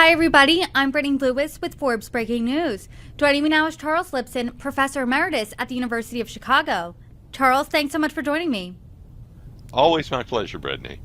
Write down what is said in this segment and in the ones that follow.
Hi, everybody. I'm Brittany Lewis with Forbes Breaking News. Joining me now is Charles Lipson, Professor Emeritus at the University of Chicago. Charles, thanks so much for joining me. Always my pleasure, Brittany.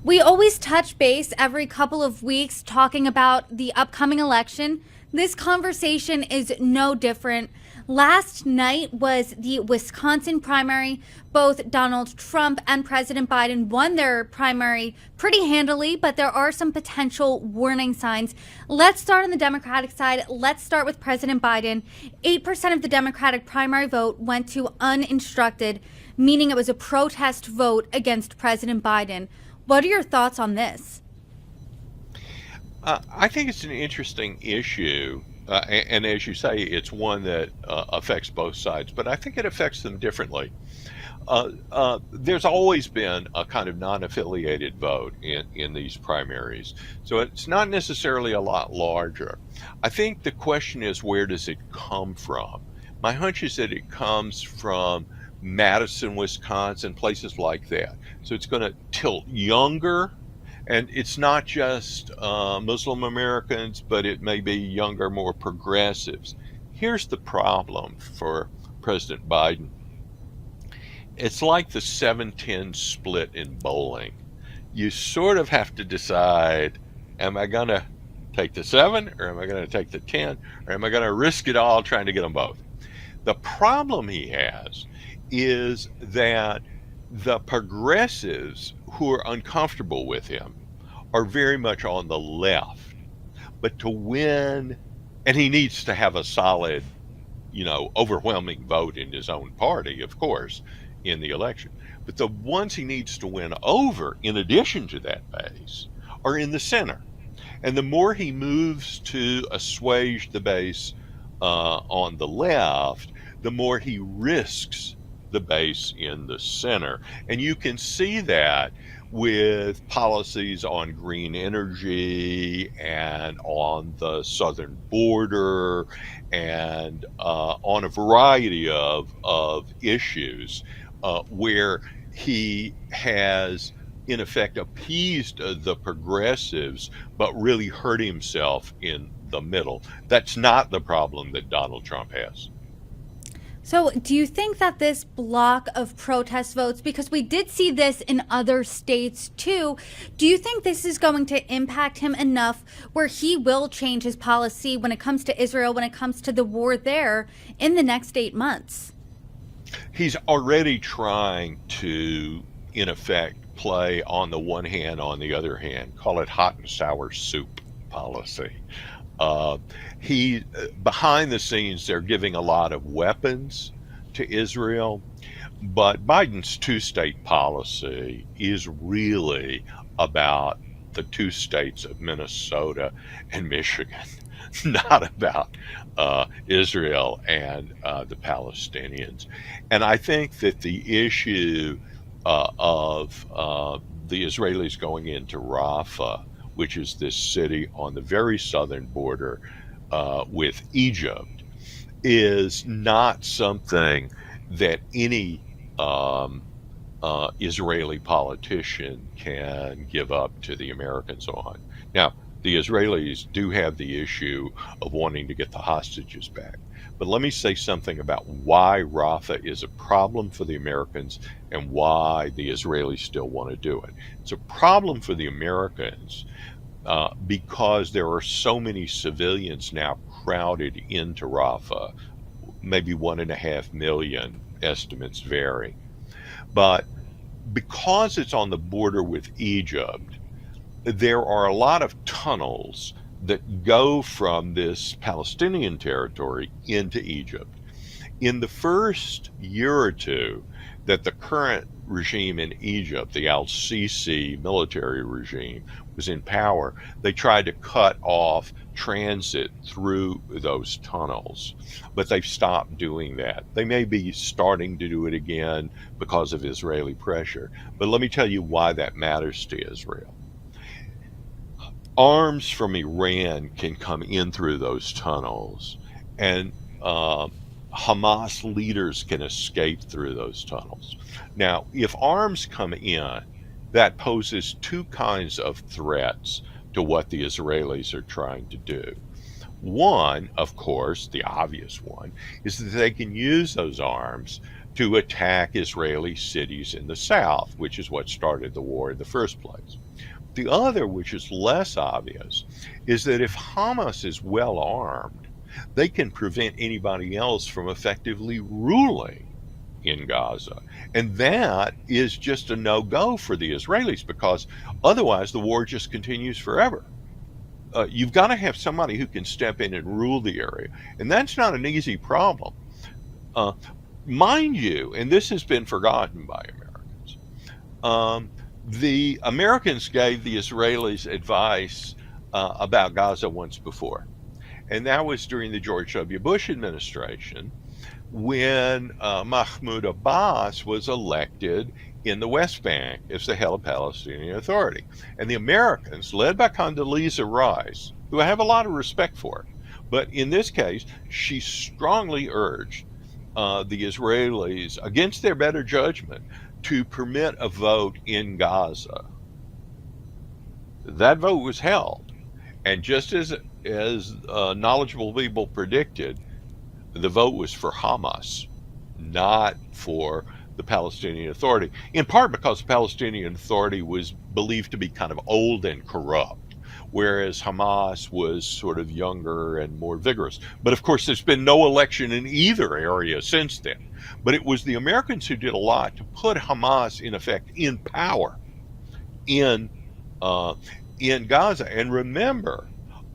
We always touch base every couple of weeks talking about the upcoming election. This conversation is no different. Last night was the Wisconsin primary. Both Donald Trump and President Biden won their primary pretty handily, but there are some potential warning signs. Let's start on the Democratic side. Let's start with President Biden. 8% of the Democratic primary vote went to uninstructed, meaning it was a protest vote against President Biden. What are your thoughts on this? I think it's an interesting issue, and as you say, it's one that affects both sides, but I think it affects them differently. There's always been a kind of non-affiliated vote in these primaries, so it's not necessarily a lot larger. I think the question is, where does it come from? My hunch is that it comes from Madison, Wisconsin, places like that. So it's going to tilt younger, and it's not just Muslim Americans, but it may be younger, more progressives. Here's the problem for President Biden. It's like the 7-10 split in bowling. You sort of have to decide, am I going to take the 7, or am I going to take the 10, or am I going to risk it all trying to get them both? The problem he has is that the progressives who are uncomfortable with him are very much on the left. But to win, and he needs to have a solid, overwhelming vote in his own party, of course, in the election. But the ones he needs to win over, in addition to that base, are in the center. And the more he moves to assuage the base on the left, the more he risks the base in the center. And you can see that with policies on green energy and on the southern border and on a variety of issues where he has in effect appeased the progressives but really hurt himself in the middle. That's not the problem that Donald Trump has. So, do you think that this block of protest votes, because we did see this in other states too, do you think this is going to impact him enough where he will change his policy when it comes to Israel, when it comes to the war there in the next 8 months? He's already trying to, in effect, play on the one hand, on the other hand, call it hot and sour soup policy. He behind the scenes, they're giving a lot of weapons to Israel, but Biden's two-state policy is really about the two states of Minnesota and Michigan, not about Israel and the Palestinians. And I think that the issue of the Israelis going into Rafah, which is this city on the very southern border with Egypt, is not something that any Israeli politician can give up to the Americans on. Now, the Israelis do have the issue of wanting to get the hostages back. But let me say something about why Rafah is a problem for the Americans and why the Israelis still want to do it. It's a problem for the Americans because there are so many civilians now crowded into Rafah, maybe 1.5 million, estimates vary. But because it's on the border with Egypt, there are a lot of tunnels that go from this Palestinian territory into Egypt. In the first year or two that the current regime in Egypt, the al-Sisi military regime, was in power, they tried to cut off transit through those tunnels, but they've stopped doing that. They may be starting to do it again because of Israeli pressure, but let me tell you why that matters to Israel. Arms from Iran can come in through those tunnels, and Hamas leaders can escape through those tunnels. Now, if arms come in, that poses two kinds of threats to what the Israelis are trying to do. One, of course, the obvious one, is that they can use those arms to attack Israeli cities in the south, which is what started the war in the first place. The other, which is less obvious, is that if Hamas is well armed, they can prevent anybody else from effectively ruling in Gaza. And that is just a no-go for the Israelis, because otherwise the war just continues forever. You've got to have somebody who can step in and rule the area. And that's not an easy problem. Mind you, and this has been forgotten by Americans, the Americans gave the Israelis advice about Gaza once before. And that was during the George W. Bush administration, when Mahmoud Abbas was elected in the West Bank as the head of Palestinian Authority. And the Americans, led by Condoleezza Rice, who I have a lot of respect for, but in this case, she strongly urged the Israelis, against their better judgment, to permit a vote in Gaza. That vote was held, and just as knowledgeable people predicted, the vote was for Hamas, not for the Palestinian Authority, in part because the Palestinian Authority was believed to be kind of old and corrupt, whereas Hamas was sort of younger and more vigorous. But of course, there's been no election in either area since then. But it was the Americans who did a lot to put Hamas, in effect, in power in Gaza. And remember,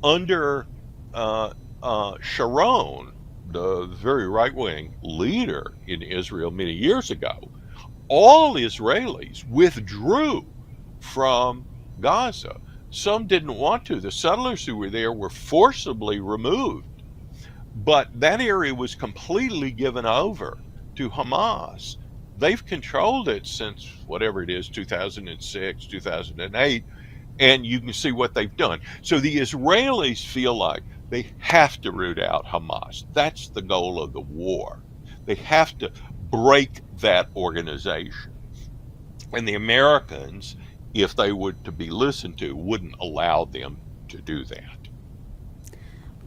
under Sharon, the very right-wing leader in Israel many years ago, all Israelis withdrew from Gaza. Some didn't want to. The settlers who were there were forcibly removed. But that area was completely given over to Hamas. They've controlled it since, whatever it is, 2006, 2008, and you can see what they've done. So the Israelis feel like they have to root out Hamas. That's the goal of the war. They have to break that organization. And the Americans, if they were to be listened to, wouldn't allow them to do that.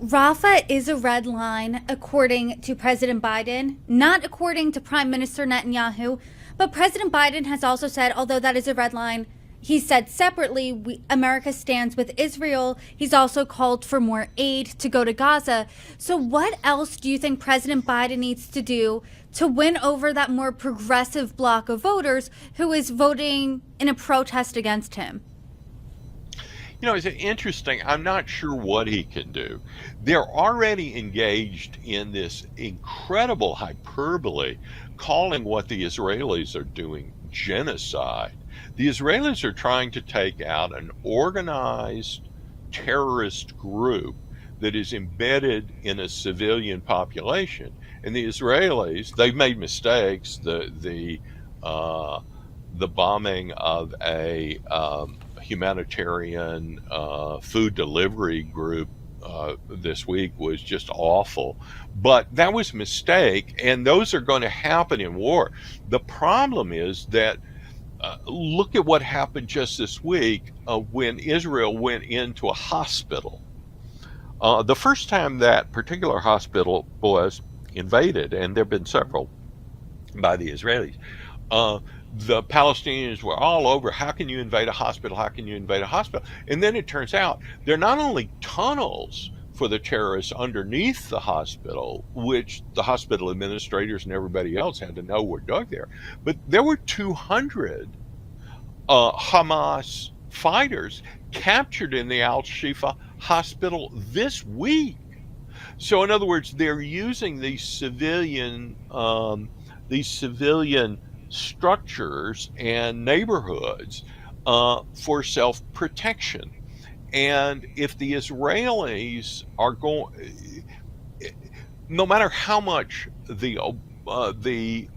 Rafah is a red line, according to President Biden, not according to Prime Minister Netanyahu. But President Biden has also said, although that is a red line, he said separately, America stands with Israel. He's also called for more aid to go to Gaza. So what else do you think President Biden needs to do to win over that more progressive bloc of voters who is voting in a protest against him? You know, it's interesting. I'm not sure what he can do. They're already engaged in this incredible hyperbole, calling what the Israelis are doing genocide. The Israelis are trying to take out an organized terrorist group that is embedded in a civilian population. And the Israelis, they've made mistakes. The bombing of a humanitarian food delivery group this week was just awful. But that was a mistake, and those are going to happen in war. The problem is that look at what happened just this week when Israel went into a hospital. The first time that particular hospital was invaded, and there have been several by the Israelis, the Palestinians were all over, how can you invade a hospital? How can you invade a hospital? And then it turns out they're not only tunnels for the terrorists underneath the hospital, which the hospital administrators and everybody else had to know were dug there, but there were 200 Hamas fighters captured in the Al-Shifa hospital this week. So in other words, they're using these civilian structures and neighborhoods for self-protection. And if the Israelis are going, no matter how much the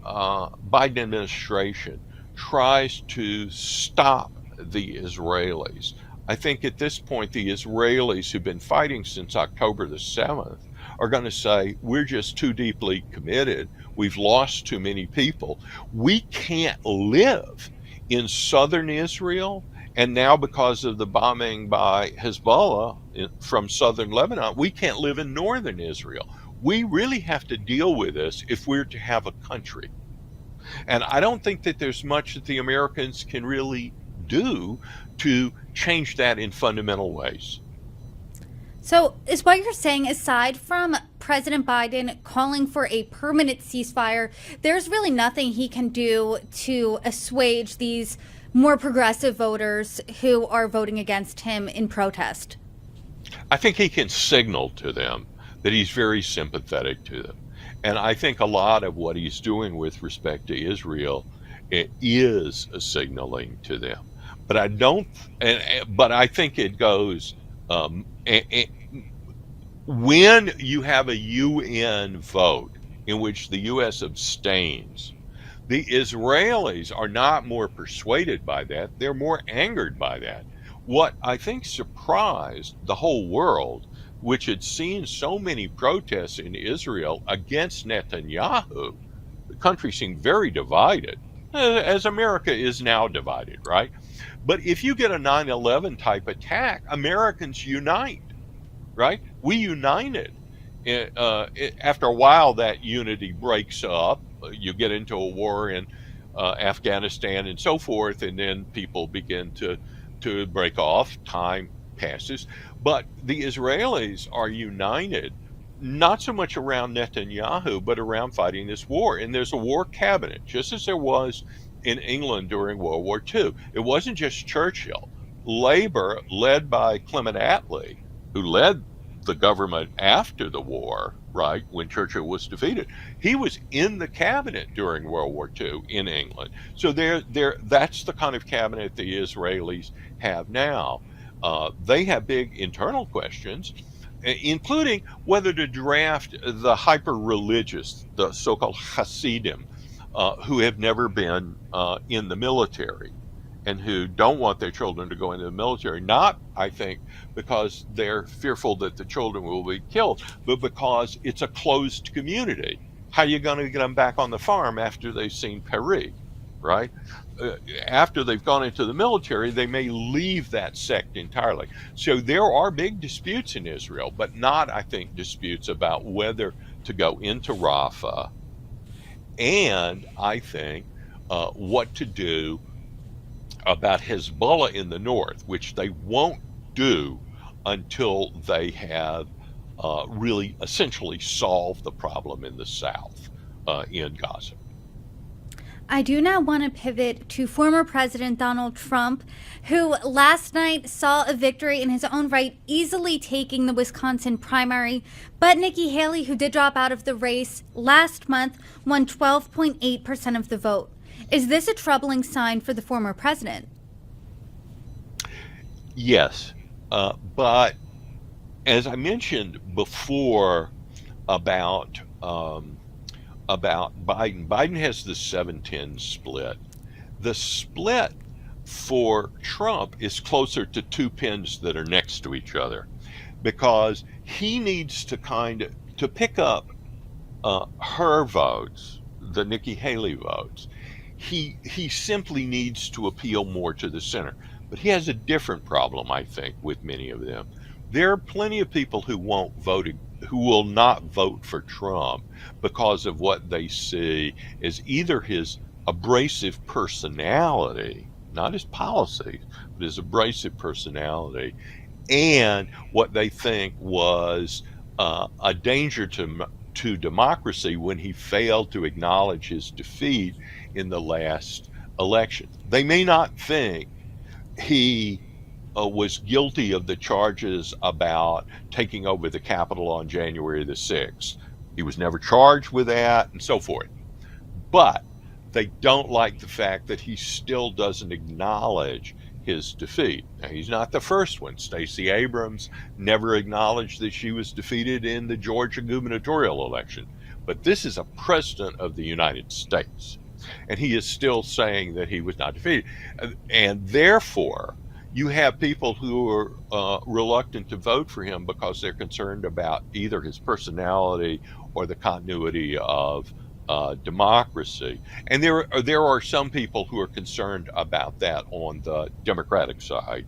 Biden administration tries to stop the Israelis, I think at this point the Israelis who've been fighting since October the 7th are going to say, we're just too deeply committed. We've lost too many people. We can't live in southern Israel And now, because of the bombing by Hezbollah from southern Lebanon, we can't live in northern Israel. We really have to deal with this if we're to have a country. And I don't think that there's much that the Americans can really do to change that in fundamental ways. So, is what you're saying, aside from President Biden calling for a permanent ceasefire, there's really nothing he can do to assuage these more progressive voters who are voting against him in protest? I think he can signal to them that he's very sympathetic to them. And I think a lot of what he's doing with respect to Israel is signaling to them. But I don't, but I think it goes, when you have a UN vote in which the U.S. abstains, the Israelis are not more persuaded by that, they're more angered by that. What I think surprised the whole world, which had seen so many protests in Israel against Netanyahu, the country seemed very divided, as America is now divided, right? But if you get a 9/11 type attack, Americans unite, right? We united. After a while, that unity breaks up. You get into a war in Afghanistan and so forth, and then people begin to break off. Time passes. But the Israelis are united, not so much around Netanyahu, but around fighting this war. And there's a war cabinet, just as there was in England during World War II. It wasn't just Churchill. Labour, led by Clement Attlee, who led the government after the war, right, when Churchill was defeated, he was in the cabinet during World War II in England. So that's the kind of cabinet the Israelis have now. They have big internal questions, including whether to draft the hyper-religious, the so-called Hasidim, who have never been in the military and who don't want their children to go into the military, not, I think, because they're fearful that the children will be killed, but because it's a closed community. How are you going to get them back on the farm after they've seen Paris, right? After they've gone into the military, they may leave that sect entirely. So there are big disputes in Israel, but not, I think, disputes about whether to go into Rafah, and I think what to do about Hezbollah in the north, which they won't do until they have really essentially solved the problem in the south in Gaza. I do now want to pivot to former President Donald Trump, who last night saw a victory in his own right, easily taking the Wisconsin primary. But Nikki Haley, who did drop out of the race last month, won 12.8% of the vote. Is this a troubling sign for the former president? Yes, but as I mentioned before about Biden has the 7-10 split. The split for Trump is closer to two pins that are next to each other, because he needs to pick up her votes, the Nikki Haley votes. He simply needs to appeal more to the center. But he has a different problem, I think, with many of them. There are plenty of people who who will not vote for Trump because of what they see as either his abrasive personality, not his policies, but his abrasive personality, and what they think was a danger to democracy when he failed to acknowledge his defeat in the last election. They may not think he was guilty of the charges about taking over the Capitol on January the 6th. He was never charged with that and so forth. But they don't like the fact that he still doesn't acknowledge his defeat. Now, he's not the first one. Stacey Abrams never acknowledged that she was defeated in the Georgia gubernatorial election. But this is a president of the United States, and he is still saying that he was not defeated. And therefore, you have people who are reluctant to vote for him because they're concerned about either his personality or the continuity of democracy. And there are some people who are concerned about that on the Democratic side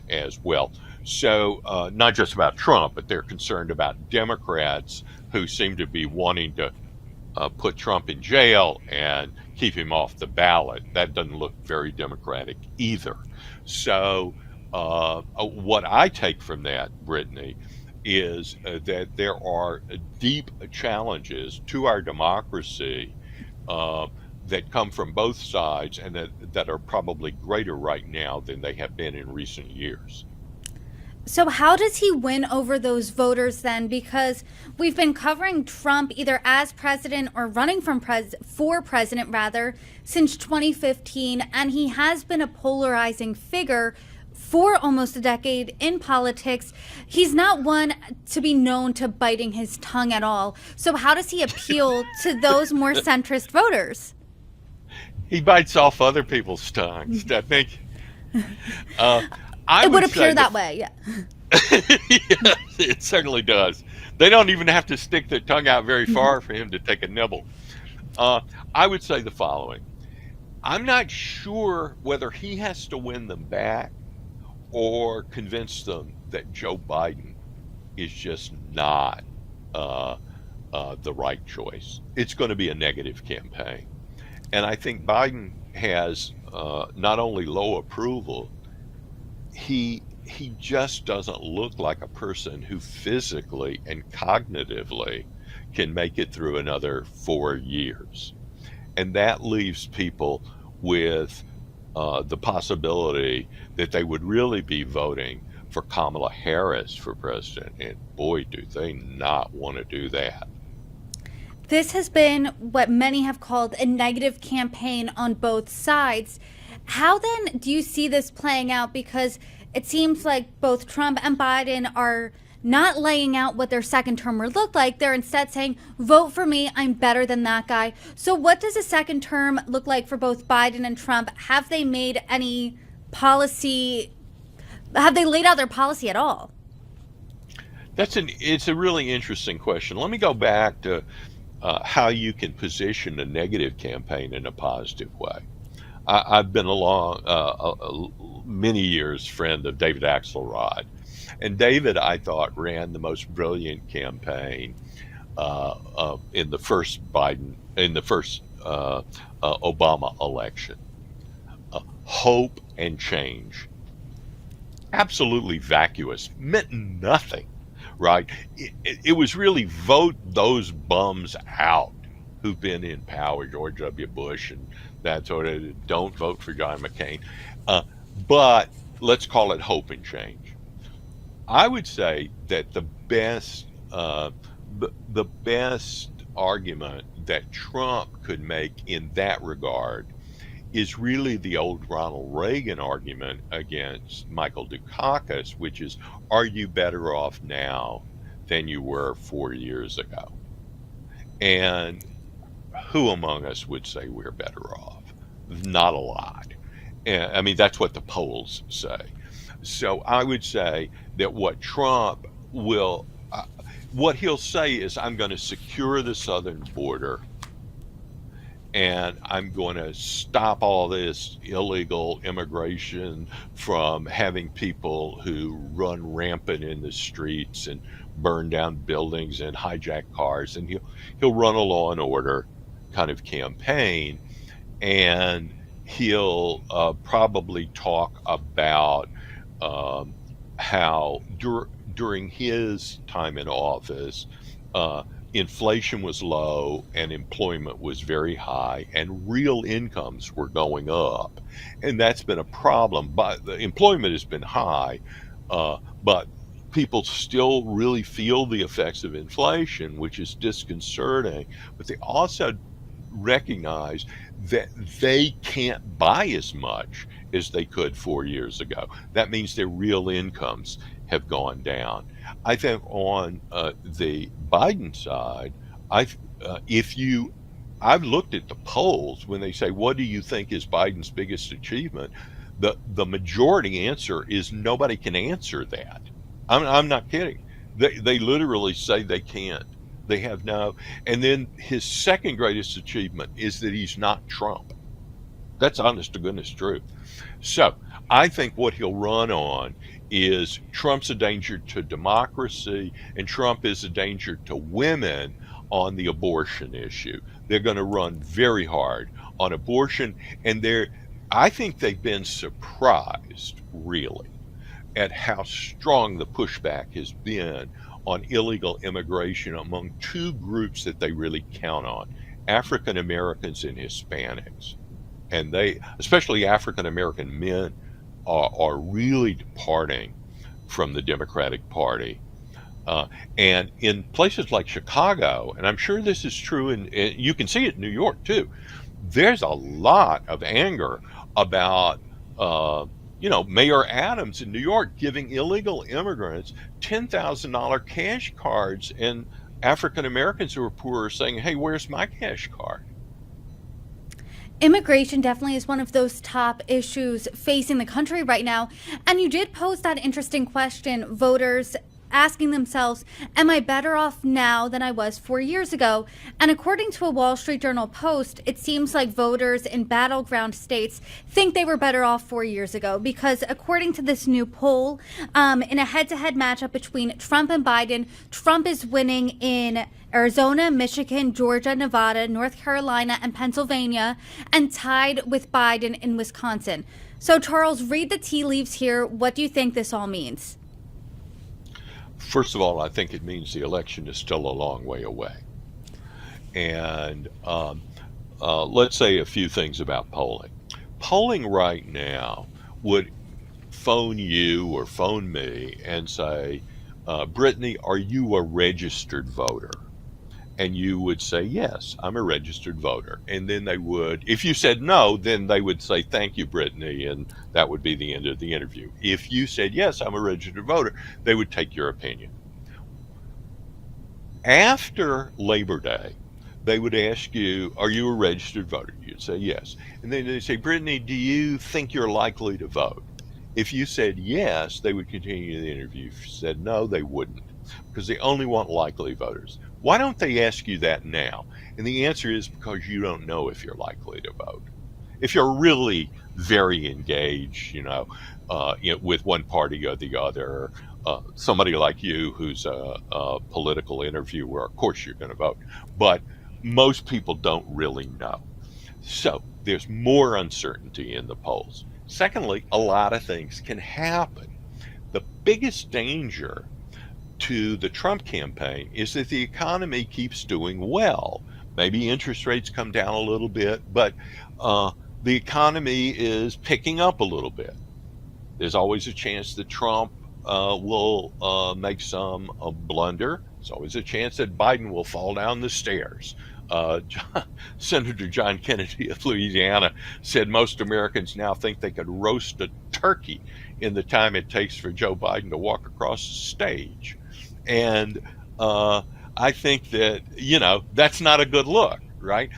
as well. So not just about Trump, but they're concerned about Democrats who seem to be wanting to put Trump in jail and keep him off the ballot. That doesn't look very democratic either. So what I take from that, Brittany, is that there are deep challenges to our democracy that come from both sides, and that are probably greater right now than they have been in recent years. So how does he win over those voters then? Because we've been covering Trump either as president or running for president rather since 2015, and he has been a polarizing figure for almost a decade in politics. He's not one to be known to biting his tongue at all. So how does he appeal to those more centrist voters? He bites off other people's tongues, I think. It would appear that way, yeah. Yes, it certainly does. They don't even have to stick their tongue out very far for him to take a nibble. I would say the following. I'm not sure whether he has to win them back or convince them that Joe Biden is just not the right choice. It's going to be a negative campaign. And I think Biden has not only low approval, he just doesn't look like a person who physically and cognitively can make it through another 4 years. And that leaves people with the possibility that they would really be voting for Kamala Harris for president. And boy, do they not want to do that. This has been what many have called a negative campaign on both sides. How then do you see this playing out? Because it seems like both Trump and Biden are not laying out what their second term would look like. They're instead saying, vote for me, I'm better than that guy. So what does a second term look like for both Biden and Trump? Have they made any policy? Have they laid out their policy at all? It's a really interesting question. Let me go back to how you can position a negative campaign in a positive way. I've been many years friend of David Axelrod, and David, I thought, ran the most brilliant campaign in the first Obama election. Hope and change, absolutely vacuous, meant nothing, right? It was really vote those bums out who've been in power, George W. Bush and that sort of, don't vote for John McCain. But let's call it hope and change. I would say that the best argument that Trump could make in that regard is really the old Ronald Reagan argument against Michael Dukakis, which is, are you better off now than you were 4 years ago? And who among us would say we're better off? Not a lot. I mean, that's what the polls say. So I would say that what he'll say is, I'm going to secure the southern border, and I'm going to stop all this illegal immigration from having people who run rampant in the streets and burn down buildings and hijack cars. And he'll run a law and order kind of campaign, and he'll probably talk about how during his time in office, inflation was low and employment was very high and real incomes were going up. And that's been a problem. But the employment has been high, but people still really feel the effects of inflation, which is disconcerting. But they also recognize that they can't buy as much as they could 4 years ago. That means their real incomes have gone down. I think on the Biden side, I've looked at the polls when they say, what do you think is Biden's biggest achievement? The majority answer is nobody can answer that. I'm not kidding. They literally say they can't They have no. And then his second greatest achievement is that he's not Trump. That's honest to goodness truth. So I think what he'll run on is Trump's a danger to democracy and Trump is a danger to women on the abortion issue. They're going to run very hard on abortion, and I think they've been surprised, really, at how strong the pushback has been on illegal immigration among two groups that they really count on: African Americans and Hispanics. And they, especially African American men, are really departing from the Democratic Party. And in places like Chicago, and I'm sure this is true, and you can see it in New York too, there's a lot of anger about, Mayor Adams in New York giving illegal immigrants $10,000 cash cards, and African Americans who are poor are saying, hey, where's my cash card? Immigration definitely is one of those top issues facing the country right now. And you did pose that interesting question, voters asking themselves, am I better off now than I was 4 years ago? And according to a Wall Street Journal post, it seems like voters in battleground states think they were better off 4 years ago, because according to this new poll, in a head-to-head matchup between Trump and Biden, Trump is winning in Arizona, Michigan, Georgia, Nevada, North Carolina, and Pennsylvania, and tied with Biden in Wisconsin. So Charles, read the tea leaves here. What do you think this all means? First of all, I think it means the election is still a long way away. And let's say a few things about polling. Polling right now would phone you or phone me and say, Brittany, are you a registered voter? And you would say, yes, I'm a registered voter. And then they would, if you said no, then they would say, thank you, Brittany, and that would be the end of the interview. If you said, yes, I'm a registered voter, they would take your opinion. After Labor Day, they would ask you, are you a registered voter? You'd say, yes. And then they'd say, Brittany, do you think you're likely to vote? If you said yes, they would continue the interview. If you said no, they wouldn't, because they only want likely voters. Why don't they ask you that now? And the answer is because you don't know if you're likely to vote. If you're really very engaged, with one party or the other, somebody like you who's a political interviewer, of course you're going to vote. But most people don't really know. So there's more uncertainty in the polls. Secondly, a lot of things can happen. The biggest danger to the Trump campaign is that the economy keeps doing well. Maybe interest rates come down a little bit, but the economy is picking up a little bit. There's always a chance that Trump will make some blunder. There's always a chance that Biden will fall down the stairs. Senator John Kennedy of Louisiana said most Americans now think they could roast a turkey in the time it takes for Joe Biden to walk across the stage. And I think that, that's not a good look, right?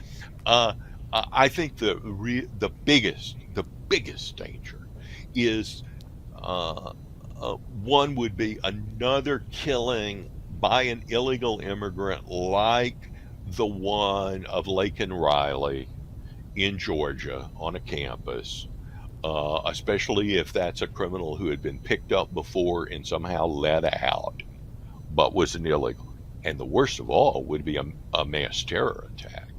I think the biggest danger is one would be another killing by an illegal immigrant like the one of Laken Riley in Georgia on a campus, especially if that's a criminal who had been picked up before and somehow let out, but was an illegal. And the worst of all would be a mass terror attack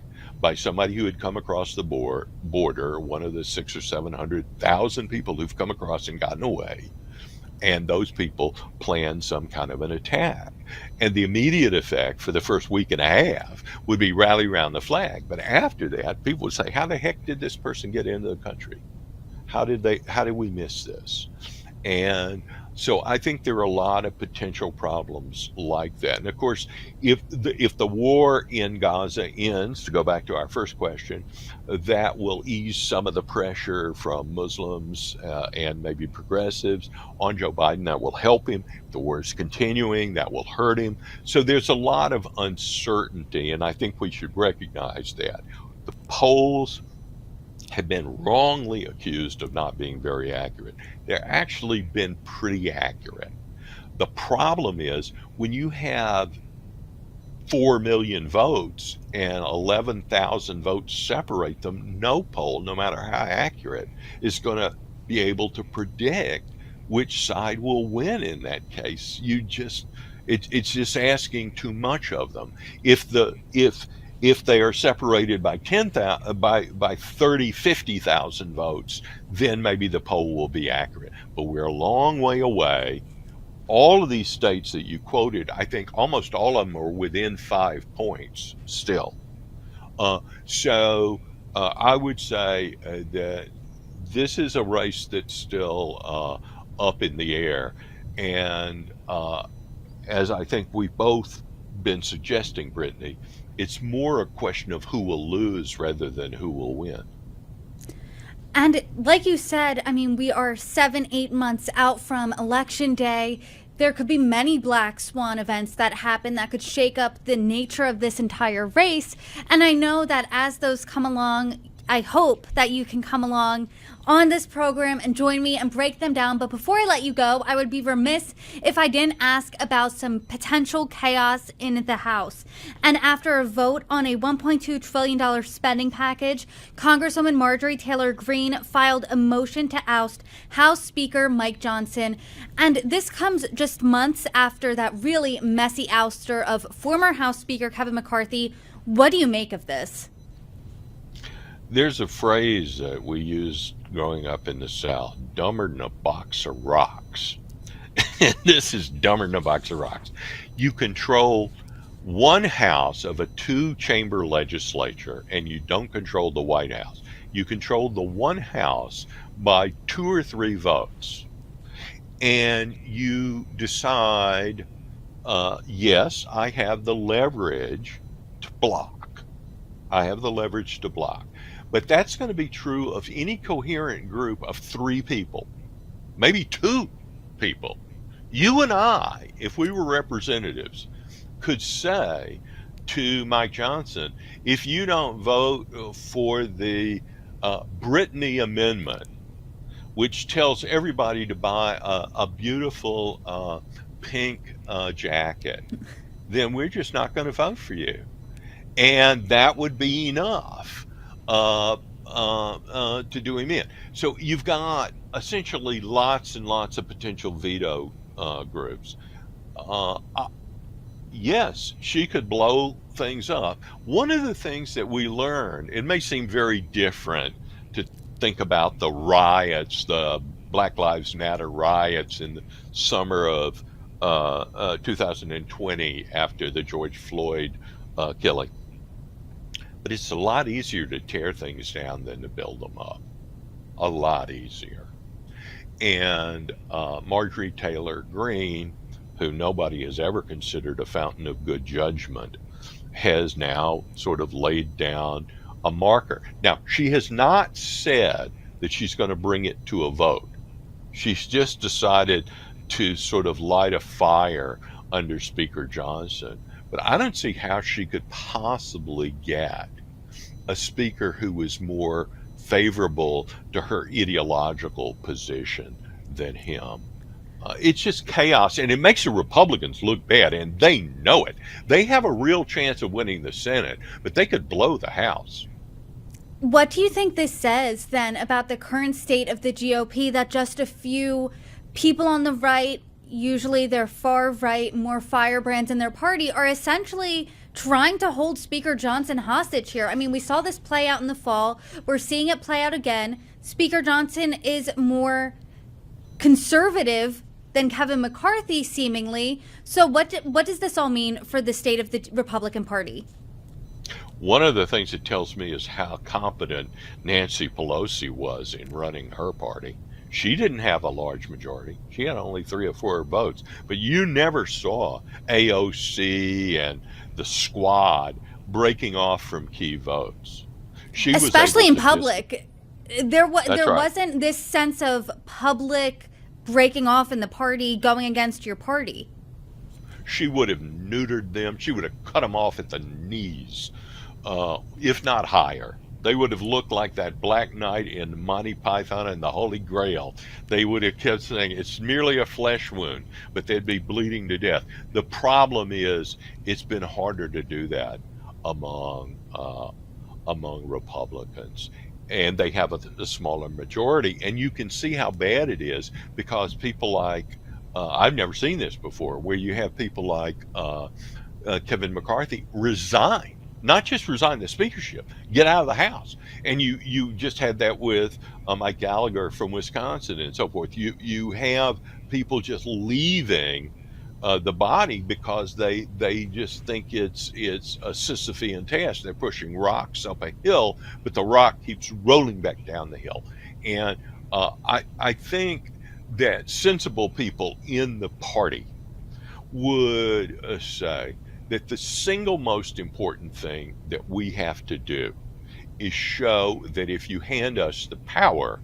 by somebody who had come across the border, one of the 600,000 or 700,000 people who've come across and gotten away. And those people plan some kind of an attack. And the immediate effect for the first week and a half would be rally around the flag. But after that, people would say, how the heck did this person get into the country? How did we miss this? And so I think there are a lot of potential problems like that. And of course, if the war in Gaza ends, to go back to our first question, that will ease some of the pressure from Muslims and maybe progressives on Joe Biden. That will help him. If the war is continuing, that will hurt him. So there's a lot of uncertainty, and I think we should recognize that. The polls have been wrongly accused of not being very accurate. They've actually been pretty accurate. The problem is when you have 4 million votes and 11,000 votes separate them, no poll, no matter how accurate, is going to be able to predict which side will win in that case. It's just asking too much of them. If they are separated by 10,000, by 30, 50,000 votes, then maybe the poll will be accurate. But we're a long way away. All of these states that you quoted, I think almost all of them are within 5 points still. So I would say that this is a race that's still up in the air. And as I think we've both been suggesting, Brittany, it's more a question of who will lose rather than who will win. And like you said, I mean, we are 7-8 months out from Election Day. There could be many black swan events that happen that could shake up the nature of this entire race. And I know that as those come along, I hope that you can come along on this program and join me and break them down. But before I let you go, I would be remiss if I didn't ask about some potential chaos in the House. And after a vote on a $1.2 trillion spending package, Congresswoman Marjorie Taylor Greene filed a motion to oust House Speaker Mike Johnson. And this comes just months after that really messy ouster of former House Speaker Kevin McCarthy. What do you make of this? There's a phrase that we used growing up in the South, dumber than a box of rocks. This is dumber than a box of rocks. You control one house of a 2-chamber legislature, and you don't control the White House. You control the one house by 2 or 3 votes. And you decide, yes, I have the leverage to block. I have the leverage to block. But that's going to be true of any coherent group of 3 people, maybe 2 people. You and I, if we were representatives, could say to Mike Johnson, if you don't vote for the Brittany Amendment, which tells everybody to buy a beautiful pink jacket, then we're just not going to vote for you. And that would be enough to do him in. So you've got essentially lots and lots of potential veto groups. Yes, she could blow things up. One of the things that we learned, it may seem very different to think about the riots, the Black Lives Matter riots in the summer of 2020 after the George Floyd killing. But it's a lot easier to tear things down than to build them up. A lot easier. And Marjorie Taylor Greene, who nobody has ever considered a fountain of good judgment, has now sort of laid down a marker. Now, she has not said that she's going to bring it to a vote. She's just decided to sort of light a fire under Speaker Johnson. But I don't see how she could possibly get a speaker who was more favorable to her ideological position than him. It's just chaos, and it makes the Republicans look bad, and they know it. They have a real chance of winning the Senate, but they could blow the House. What do you think this says then about the current state of the GOP, that just a few people on the right, usually they're far right, more firebrands in their party, are essentially trying to hold Speaker Johnson hostage here? I mean, we saw this play out in the fall. We're seeing it play out again. Speaker Johnson is more conservative than Kevin McCarthy, seemingly. So what does this all mean for the state of the Republican Party? One of the things it tells me is how competent Nancy Pelosi was in running her party. She didn't have a large majority. She had only 3 or 4 votes. But you never saw AOC and the squad breaking off from key votes. She especially in public. There right. wasn't this sense of public breaking off in the party, going against your party. She would have neutered them. She would have cut them off at the knees, if not higher. They would have looked like that Black Knight in Monty Python and the Holy Grail. They would have kept saying it's merely a flesh wound, but they'd be bleeding to death. The problem is it's been harder to do that among Republicans, and they have a smaller majority. And you can see how bad it is because people like I've never seen this before, where you have people like Kevin McCarthy resign. Not just resign the speakership, get out of the House. And you just had that with Mike Gallagher from Wisconsin and so forth. You have people just leaving the body because they just think it's a Sisyphean task. They're pushing rocks up a hill, but the rock keeps rolling back down the hill. And I think that sensible people in the party would say that the single most important thing that we have to do is show that if you hand us the power,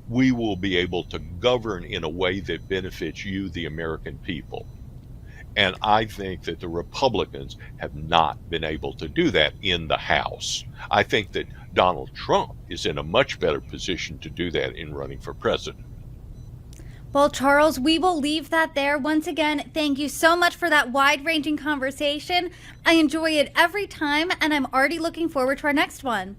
we will be able to govern in a way that benefits you, the American people. And I think that the Republicans have not been able to do that in the House. I think that Donald Trump is in a much better position to do that in running for president. Well, Charles, we will leave that there. Once again, thank you so much for that wide-ranging conversation. I enjoy it every time, and I'm already looking forward to our next one.